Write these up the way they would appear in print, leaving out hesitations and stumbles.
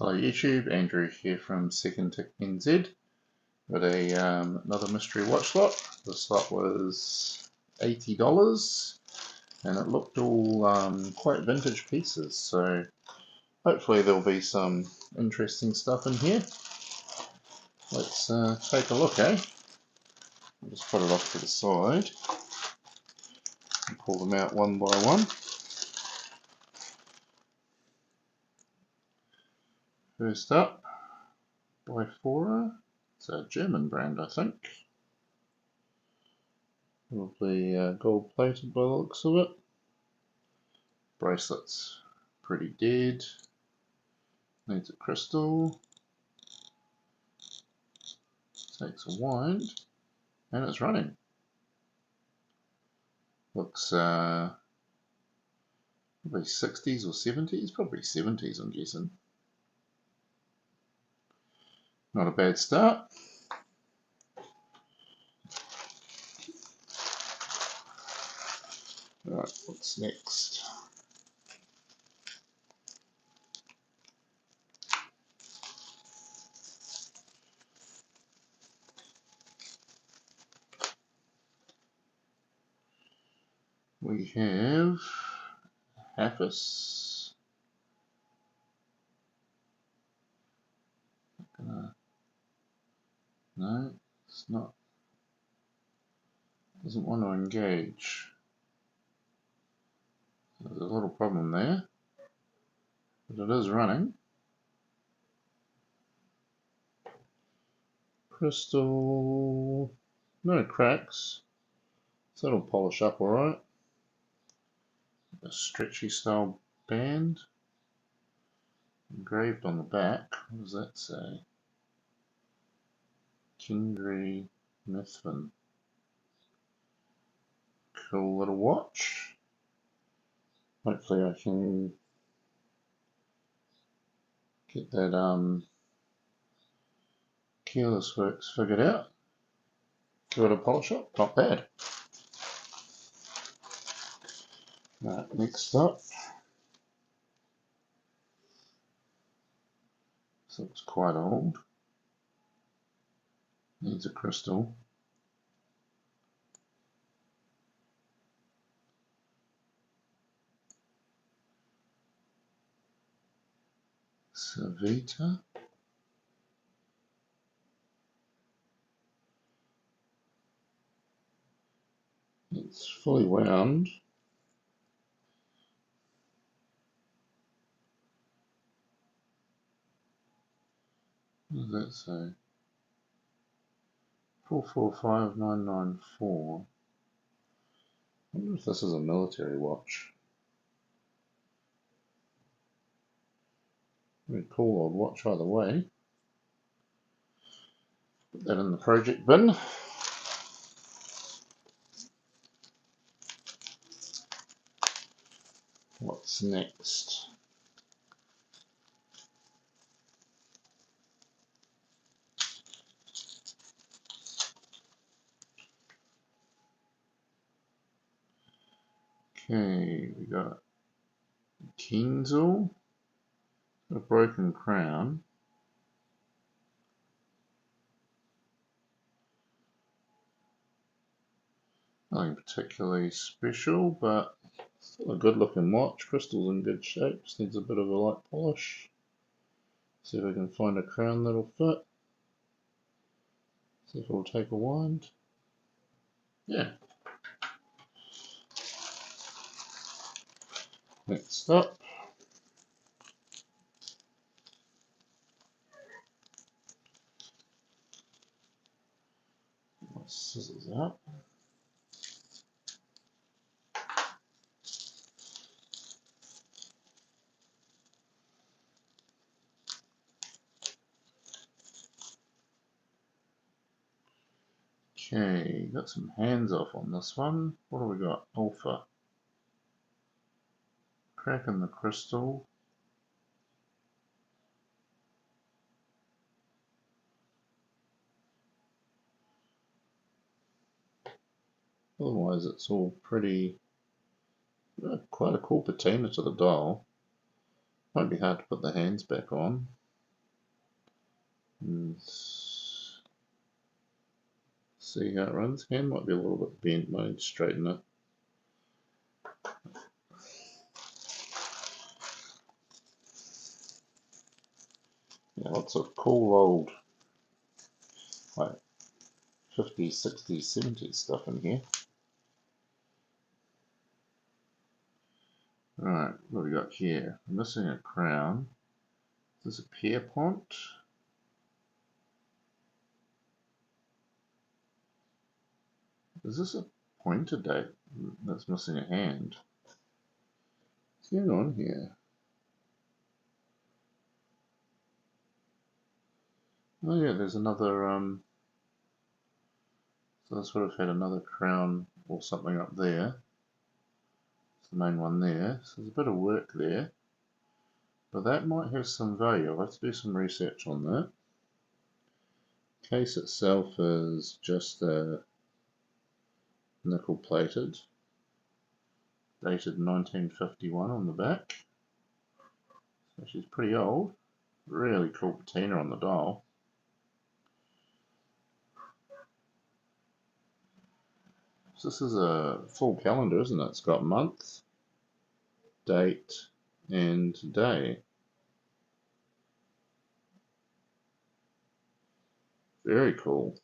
Hello YouTube, Andrew here from dgwatchshopnz. Got another mystery watch lot. The slot was $80 and it looked all quite vintage pieces, so hopefully there'll be some interesting stuff in here. Let's take a look, eh? I'll just put it off to the side and pull them out one by one. First up, by Fora. It's a German brand, I think. Probably gold plated by the looks of it. Bracelet's pretty dead. Needs a crystal. Takes a wind. And it's running. Looks probably 60s or 70s. Probably 70s, I'm guessing. Not a bad start. Right, what's next? We have Happus. No, it's not. Doesn't want to engage. There's a little problem there, but it is running. Crystal, no cracks, so it'll polish up alright. A stretchy style band engraved on the back. What does that say? Kindry Methvin. Cool little watch. Hopefully I can get that keyless works figured out. Give it a polish up. Not bad. Right, next up. This looks quite old. Needs a crystal. Savita. It's fully wound. What does that say? 445994. I wonder if this is a military watch. Very cool old watch either way. Put that in the project bin. What's next? Okay, we got Kinzel, a broken crown. Nothing particularly special, but still a good looking watch. Crystal's in good shape, just needs a bit of a light polish. See if I can find a crown that'll fit. See if it'll take a wind. Yeah. Next up. My scissors out. Okay, got some hands off on this one. What do we got? Alpha. Crack in the crystal. Otherwise it's all pretty, quite a cool patina to the dial. Might be hard to put the hands back on. And see how it runs. Hand might be a little bit bent, might need to straighten it. Yeah, lots of cool old like 50s, 60s, 70s stuff in here. Right, what have we got here? I'm missing a crown. Is this a Pierpont? Is this a pointer date that's missing a hand? What's going on here? Oh yeah, there's another, so this would have had another crown or something up there. It's the main one there. So there's a bit of work there. But that might have some value. I'll have to do some research on that. Case itself is just nickel plated, dated 1951 on the back. So she's pretty old. Really cool patina on the dial. So this is a full calendar, isn't it? It's got month, date, and day. Very cool.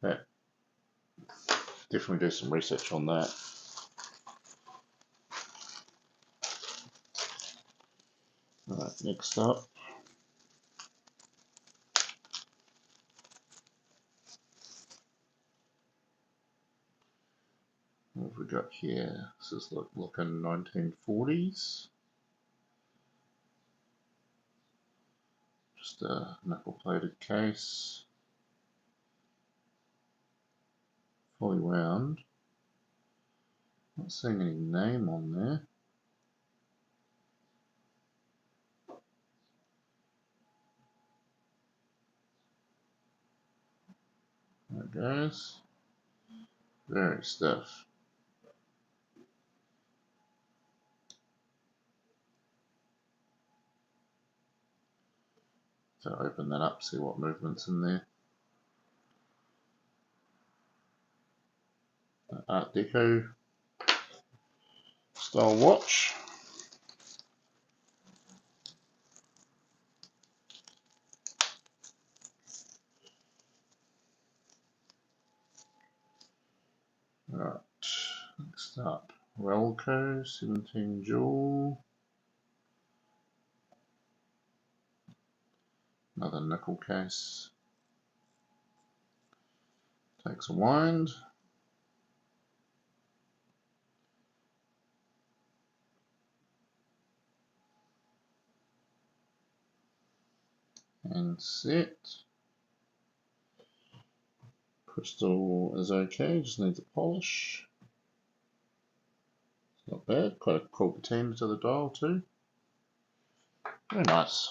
That, definitely do some research on that. Right, next up. What have we got here? This is looking 1940s. Just a nickel-plated case. Fully wound. Not seeing any name on there. There it goes. Very stiff. So open that up, see what movement's in there. Art Deco style watch. Right, next up, Relco 17 jewel. Another nickel case. Takes a wind. And set. Crystal is okay, just needs a polish. It's not bad, quite a cool patina to the dial too. Very nice.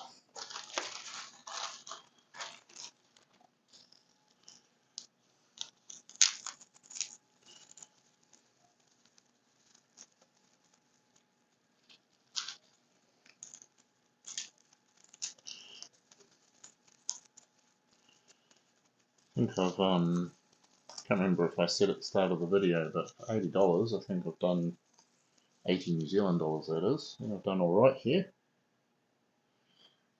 I think I've can't remember if I said at the start of the video, but for $80 I think I've done 80 New Zealand dollars, that is. I think I've done alright here.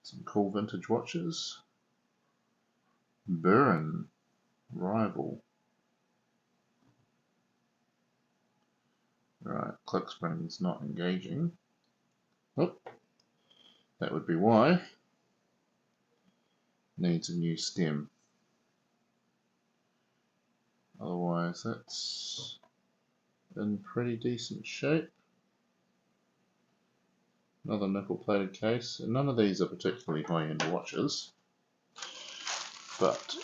Some cool vintage watches. Burin Rival. Right, click spring's not engaging. Oh, that would be why. Needs a new stem. Otherwise that's in pretty decent shape. Another nickel plated case. And none of these are particularly high-end watches, but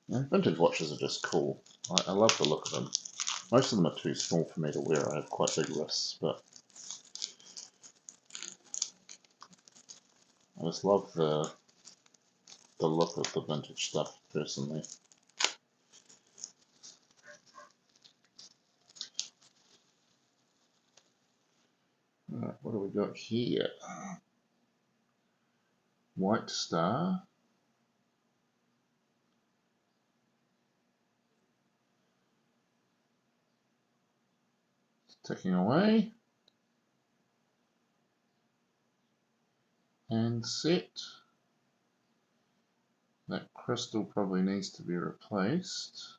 vintage watches are just cool. I love the look of them. Most of them are too small for me to wear. I have quite big wrists, but I just love the look of the vintage stuff personally. Right, what do we got here? white star. Ticking away. And set. That crystal probably needs to be replaced.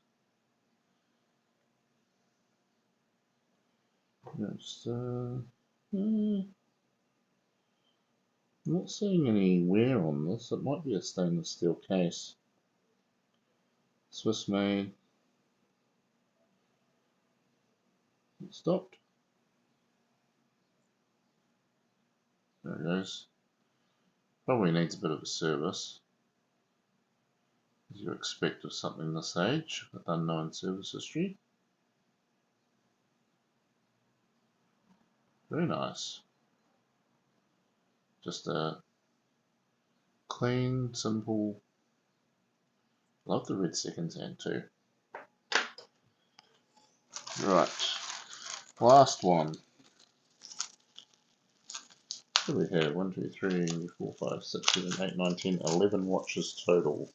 Just, I'm not seeing any wear on this. It might be a stainless steel case. Swiss made. It stopped. There it goes. Probably needs a bit of a service, as you expect of something this age with unknown service history. Very nice. Just a clean, simple. Love the red seconds hand too. Right, last one. What do we have? 1, 2, 3, 4, 5, 6, 7, 8, 9, 10, 11 watches total.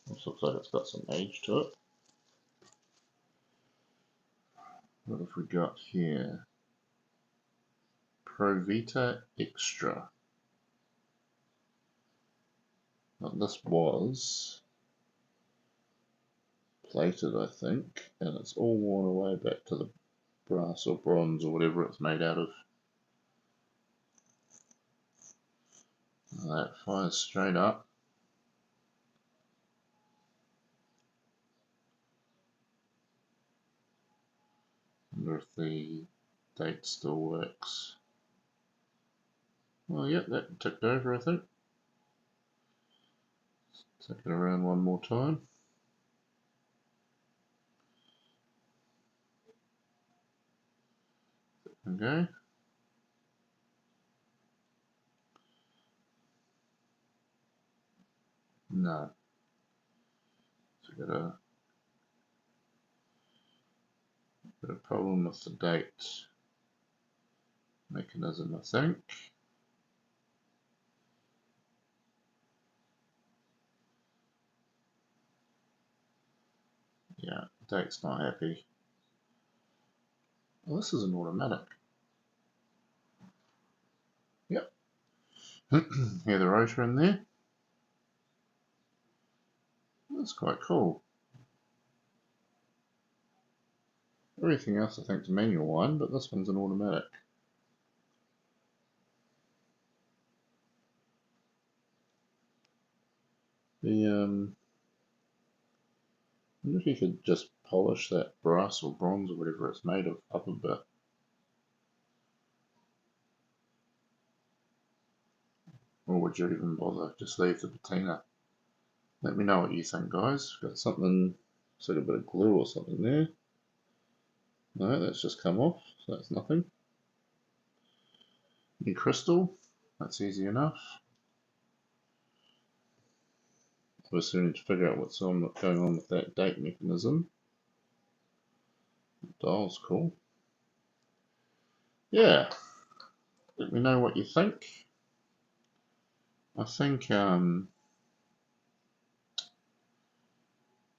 This looks like it's got some age to it. What have we got here? Provita Extra. Now this was plated, I think, and it's all worn away back to the brass or bronze or whatever it's made out of. That fires straight up. I wonder if the date still works. Well, yep, that ticked over, I think. Take it around one more time. Okay. No. So we got a problem with the date mechanism, I think. Yeah, date's not happy. Well, this is an automatic. Yep. Hear the rotor in there. That's quite cool. Everything else I think is a manual one, but this one's an automatic. I wonder if you could just polish that brass or bronze or whatever it's made of up a bit. Or would you even bother? Just leave the patina. Let me know what you think, guys. Got something, sort of a bit of glue or something there. No, that's just come off, so that's nothing. New crystal, that's easy enough. Obviously we need to figure out what's going on with that date mechanism. The dial's cool. Yeah, let me know what you think. I think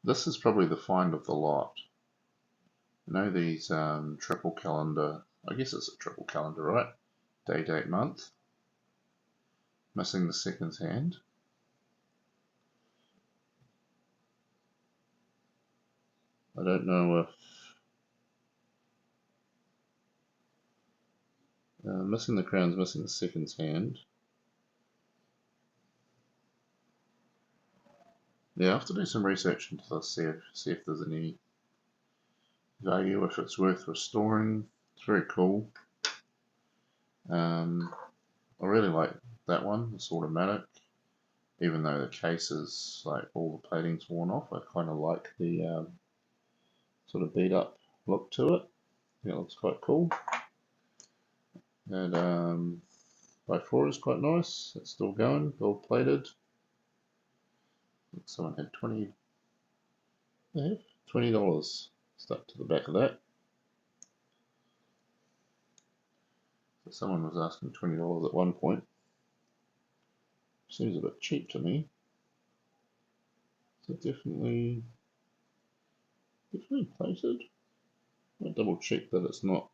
this is probably the find of the lot. You know these triple calendar, I guess it's a triple calendar, right? Day, date, month. Missing the seconds hand. I don't know if missing the crowns, missing the seconds hand. Yeah, I have to do some research into this, see if there's any value, if it's worth restoring. It's very cool. I really like that one, it's automatic. Even though the case is, like, all the plating's worn off, I kind of like the sort of beat up look to it. It looks quite cool. And by 4 is quite nice. It's still going, gold plated. Someone had $20. stuck to the back of that. So someone was asking $20 at one point. Seems a bit cheap to me. So definitely plated. I'll double check that it's not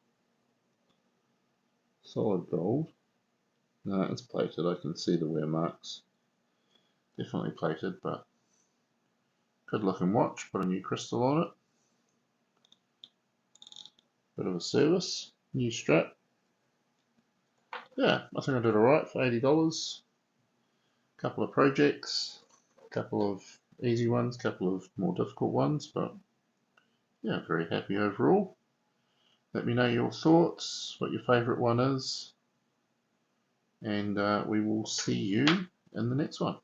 solid gold. No, it's plated. I can see the wear marks. Definitely plated, but good looking watch. Put a new crystal on it. Bit of a service. New strap. Yeah, I think I did alright for $80. Couple of projects, couple of easy ones, couple of more difficult ones, but yeah, very happy overall. Let me know your thoughts, what your favourite one is, and we will see you in the next one.